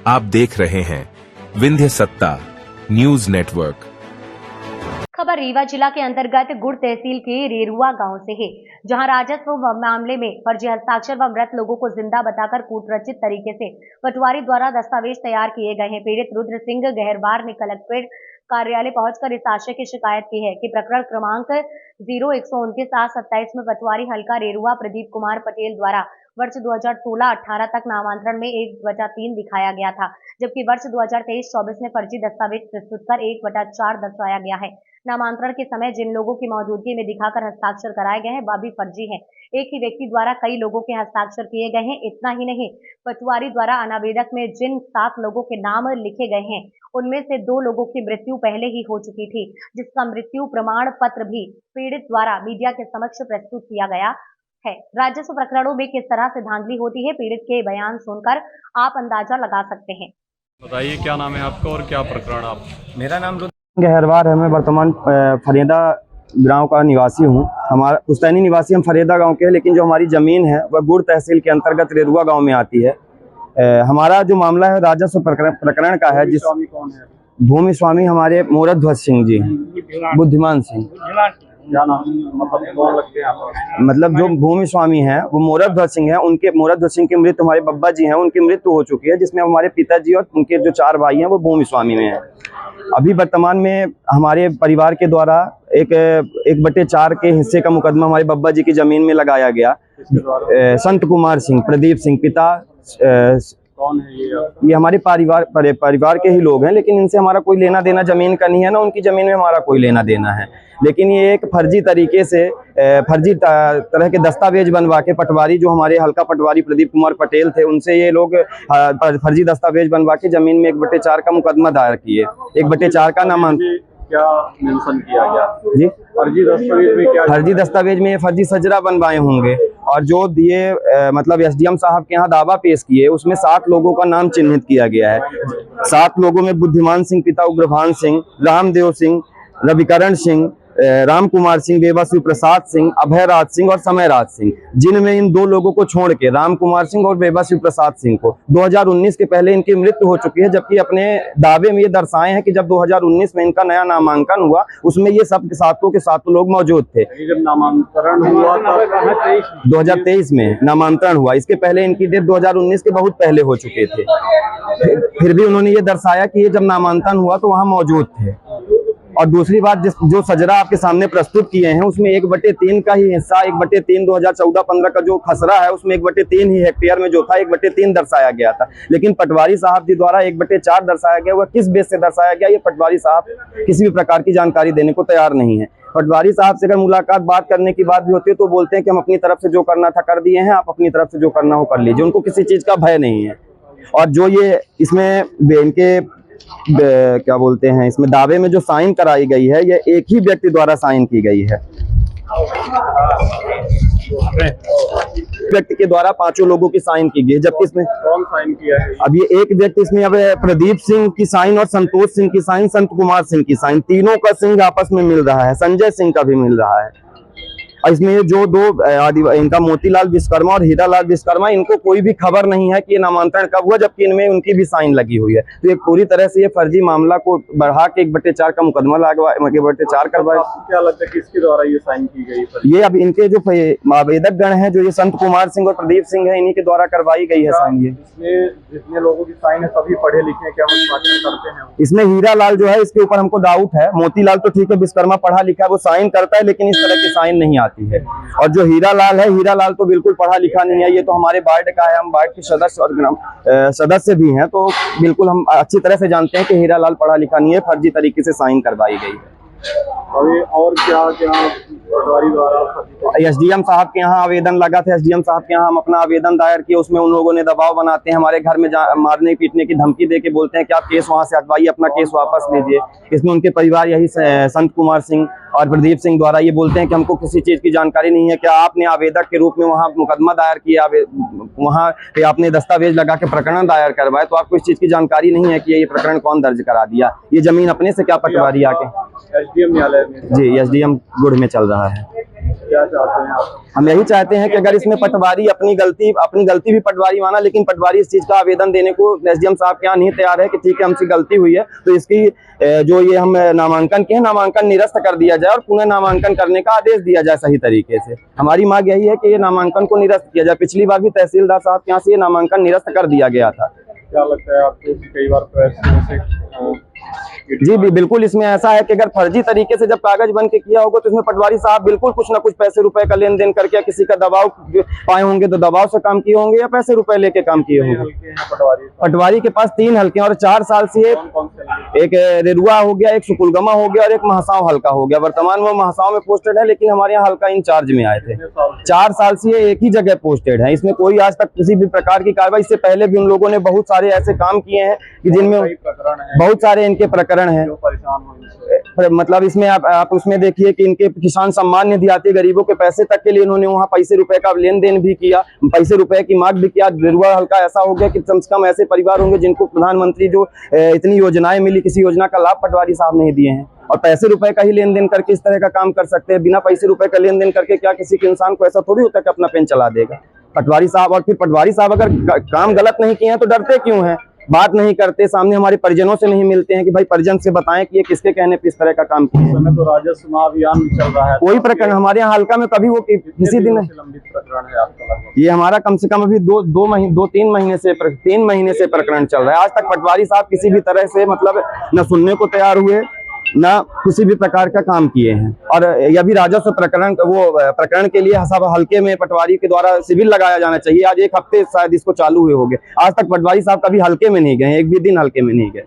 आप देख रहे हैं विंध्य सत्ता न्यूज नेटवर्क। खबर रीवा जिला के अंतर्गत गुड़ तहसील के रेरुआ गांव से है, जहां राजस्व मामले में फर्जी हस्ताक्षर व मृत लोगों को जिंदा बताकर कूटरचित तरीके से पटवारी द्वारा दस्तावेज तैयार किए गए हैं। पीड़ित रुद्र सिंह गहरवार ने कलेक्ट्रेट कार्यालय पहुंचकर इस आशय की शिकायत की है कि प्रकरण क्रमांक 0129/27 में पटवारी हल्का रेरुआ प्रदीप कुमार पटेल द्वारा वर्ष 2016-18 तक नामांतरण में 1/3 दिखाया गया था, जबकि वर्ष 2023-24 में फर्जी दस्तावेज प्रस्तुत कर 1/4 दर्शाया गया है। नामांतरण के समय जिन लोगों की मौजूदगी में दिखाकर हस्ताक्षर कराए गए हैं वह भी फर्जी हैं। एक ही व्यक्ति द्वारा कई लोगों के हस्ताक्षर किए गए हैं। इतना ही नहीं, पटवारी द्वारा अनावेदक में जिन 7 लोगों के नाम लिखे गए हैं उनमें से 2 लोगों की मृत्यु पहले ही हो चुकी थी, जिसका मृत्यु प्रमाण पत्र भी पीड़ित द्वारा मीडिया के समक्ष प्रस्तुत किया गया है। राजस्व प्रकरणों में किस तरह से धांधली होती है, पीड़ित के बयान सुनकर आप अंदाजा लगा सकते हैं। बताइए क्या नाम है आपका और क्या प्रकरण आप? मेरा नाम गहरवार है। मैं वर्तमान फरीदा गांव का निवासी हूं। हमारा पुश्तैनी निवासी हम फरीदा गांव के हैं, लेकिन जो हमारी ज़मीन है वह गुड़ तहसील के अंतर्गत रेरुआ गांव में आती है। हमारा जो मामला है राजस्व प्रकरण का है, जिस भूमि स्वामी हमारे मोरध्वज सिंह जी, बुद्धिमान सिंह, मतलब जो भूमि स्वामी हैं वो मोरध्वज सिंह हैं। उनके मोरध्वज सिंह की मृत्यु, हमारे बब्बा जी हैं, उनकी मृत्यु हो चुकी है, जिसमें हमारे पिताजी और उनके जो 4 भाई हैं वो भूमि स्वामी में हैं। अभी वर्तमान में हमारे परिवार के द्वारा 1/4 के हिस्से का मुकदमा हमारे बब्बा जी की जमीन में लगाया गया। संत कुमार सिंह, प्रदीप सिंह, पिता कौन है ये हमारे परिवार के ही लोग हैं, लेकिन इनसे हमारा कोई लेना देना जमीन का नहीं है, ना उनकी जमीन में हमारा कोई लेना देना है। लेकिन ये एक फर्जी तरीके से फर्जी तरह के दस्तावेज बनवा के पटवारी, जो हमारे हल्का पटवारी प्रदीप कुमार पटेल थे, उनसे ये लोग फर्जी दस्तावेज बनवा के जमीन में 1/4 का मुकदमा दायर किए। 1/4 का नामांकन क्या मेंशन किया गया जी? फर्जी दस्तावेज में क्या? फर्जी दस्तावेज में फर्जी सजरा बनवाए होंगे, और जो दिए मतलब एसडीएम साहब के यहाँ दावा पेश किए उसमें 7 लोगों का नाम चिन्हित किया गया है। 7 लोगों में बुद्धिमान सिंह पिता उग्रभान सिंह, रामदेव सिंह, रविकरण सिंह, राम कुमार सिंह, बेबा प्रसाद सिंह, अभयराज सिंह और समयराज सिंह, जिनमें इन 2 लोगों को छोड़ के राम कुमार सिंह और बेबा प्रसाद सिंह को 2019 के पहले इनकी मृत्यु हो चुकी है। जबकि अपने दावे में ये दर्शाए हैं कि जब 2019 में इनका नया नामांकन हुआ उसमें ये सब सातों के 7 लोग मौजूद थे। जब नामांतरण हुआ था 2023 में नामांतरण हुआ, इसके पहले इनकी डेट 2019 के बहुत पहले हो चुके थे। फिर भी उन्होंने ये दर्शाया कि ये जब नामांकन हुआ तो वहाँ मौजूद थे। और दूसरी बात, जो सजरा आपके सामने प्रस्तुत किए हैं उसमें 1/3 का ही हिस्सा, 1/3 2014-15 का जो खसरा है उसमें 1/3 ही हेक्टेयर में जो था 1/3 दर्शाया गया था। लेकिन पटवारी साहब जी द्वारा 1/4 दर्शाया गया। वह किस बेस से दर्शाया गया, ये पटवारी साहब किसी भी प्रकार की जानकारी देने को तैयार नहीं है। पटवारी साहब से अगर मुलाकात बात करने की बात भी होती है तो बोलते हैं कि हम अपनी तरफ से जो करना था कर दिए हैं, आप अपनी तरफ से जो करना हो कर लीजिए। उनको किसी चीज का भय नहीं है। और जो ये इसमें इनके क्या बोलते हैं, इसमें दावे में जो साइन कराई गई है ये एक ही व्यक्ति द्वारा साइन की गई है। व्यक्ति के द्वारा 5 लोगों की साइन की गई है, जबकि इसमें कौन साइन किया है? अब ये एक व्यक्ति, इसमें अब प्रदीप सिंह की साइन और संतोष सिंह की साइन, संत कुमार सिंह की साइन, तीनों का सिंह आपस में मिल रहा है, संजय सिंह का भी मिल रहा है। और इसमें जो 2 इनका मोतीलाल विश्वकर्मा और हीरालाल विश्वकर्मा, इनको कोई भी खबर नहीं है कि ये नामांतरण कब हुआ, जबकि इनमें उनकी भी साइन लगी हुई है। तो ये पूरी तरह से ये फर्जी मामला को बढ़ा के 1/4 का मुकदमा लगवा 1/4 करवाए। क्या लगता है किसके द्वारा ये साइन की गई? ये अब इनके जो आवेदक गण हैं, जो ये संत कुमार सिंह और प्रदीप सिंह है, इन्हीं के द्वारा करवाई गई है साइन। ये इसमें जितने लोगों की साइन है सभी पढ़े लिखे, क्या करते हैं? इसमें हीरालाल जो है, इसके ऊपर हमको डाउट है। मोतीलाल तो ठीक है, विश्वकर्मा पढ़ा लिखा है, वो साइन करता है, लेकिन इस तरह की साइन नहीं आती है। और जो हीरालाल है, हीरालाल तो बिल्कुल पढ़ा लिखा नहीं है। ये तो हमारे वार्ड का है, हम वार्ड के सदस्य और ग्राम सदस्य भी हैं, तो बिल्कुल हम अच्छी तरह से जानते हैं कि हीरालाल पढ़ा लिखा नहीं है, फर्जी तरीके से साइन करवाई गई है। अभी और क्या पटवारी द्वारा एसडीएम साहब के यहाँ आवेदन लगा था। एसडीएम साहब के यहाँ हम अपना आवेदन दायर किए, उसमें उन लोगों ने दबाव बनाते हैं, हमारे घर में मारने पीटने की धमकी दे के बोलते हैं कि आप केस वहां से हटवाइए, अपना केस वापस लीजिए। इसमें उनके परिवार, यही संत कुमार सिंह और प्रदीप सिंह द्वारा ये बोलते हैं कि हमको किसी चीज की जानकारी नहीं है। क्या आपने आवेदक के रूप में वहाँ मुकदमा दायर किया, वहाँ पे आपने दस्तावेज लगा के प्रकरण दायर करवाए, तो आपको इस चीज की जानकारी नहीं है कि ये प्रकरण कौन दर्ज करा दिया? ये जमीन अपने से क्या पटवारी आके एसडीएम न्यायालय में? जी, एसडीएम गुड़ में चल रहा है। क्या चाहते हैं आप? हम यही चाहते हैं कि अगर इसमें पटवारी अपनी गलती भी पटवारी माना, लेकिन पटवारी इस चीज का आवेदन देने को एसडीएम साहब के यहाँ नहीं तैयार है कि ठीक है हमसे गलती हुई है तो इसकी जो ये हम नामांकन के हैं नामांकन निरस्त कर दिया जाए और पुनः नामांकन करने का आदेश दिया जाए सही तरीके से। हमारी मांग यही है कि ये नामांकन को निरस्त किया जाए। पिछली बार भी तहसीलदार साहब के यहाँ से ये नामांकन निरस्त कर दिया गया था। क्या लगता है आपको कि कई बार तो जी बिल्कुल, इसमें ऐसा है कि अगर फर्जी तरीके से जब कागज बन के किया होगा तो इसमें पटवारी साहब बिल्कुल कुछ ना कुछ पैसे रुपए का लेन देन करके किसी का दबाव पाए होंगे तो दबाव से काम किए होंगे या पैसे रुपए लेके काम किए होंगे। पटवारी के पास 3 हल्के और 4 साल से एक रेरुआ हो गया, एक सुकुलगमा हो गया और एक महासाव हल्का हो गया। वर्तमान वो महासाव में पोस्टेड है, लेकिन हमारे यहाँ हल्का इंचार्ज में आए थे। 4 साल से ये एक ही जगह पोस्टेड है। इसमें कोई आज तक किसी भी प्रकार की कार्रवाई, इससे पहले भी उन लोगों ने बहुत सारे ऐसे काम किए हैं कि जिनमें बहुत सारे इनके प्रकरण है। मतलब इसमें आप उसमें देखिए कि इनके किसान सम्मान निधि आती है, गरीबों के पैसे तक के लिए इन्होंने वहाँ पैसे रुपए का लेन देन भी किया, पैसे रुपए की मांग भी किया। रेरुआ हल्का ऐसा हो गया कि कम से कम ऐसे परिवार होंगे जिनको प्रधानमंत्री जो इतनी योजनाएं मिली, किसी योजना का लाभ पटवारी साहब नहीं दिए हैं और पैसे रुपए का ही लेन देन करके इस तरह का काम कर सकते हैं। बिना पैसे रुपए का लेन देन करके क्या किसी के इंसान को ऐसा थोड़ी होता है कि अपना पेन चला देगा पटवारी साहब। और फिर पटवारी साहब अगर काम गलत नहीं किए हैं तो डरते क्यों हैं, बात नहीं करते, सामने हमारे परिजनों से नहीं मिलते हैं कि भाई परिजन से बताएं कि ये किसके कहने पे इस तरह का काम किया है। तो राजस्व महाअभियान भी चल रहा है, कोई प्रकरण हमारे यहाँ हल्का में कभी वो किसी दिन लंबित प्रकरण है आपका? ये हमारा कम से कम अभी 3 महीने से प्रकरण चल रहा है। आज तक पटवारी साहब किसी भी तरह से मतलब न सुनने को तैयार हुए ना किसी भी प्रकार का काम किए हैं। और यह भी राजस्व प्रकरण के लिए सब हल्के में पटवारी के द्वारा शिविर लगाया जाना चाहिए। आज 1 हफ्ते शायद इसको चालू हुए हो गए, आज तक पटवारी साहब कभी हल्के में नहीं गए, एक भी दिन हल्के में नहीं गए।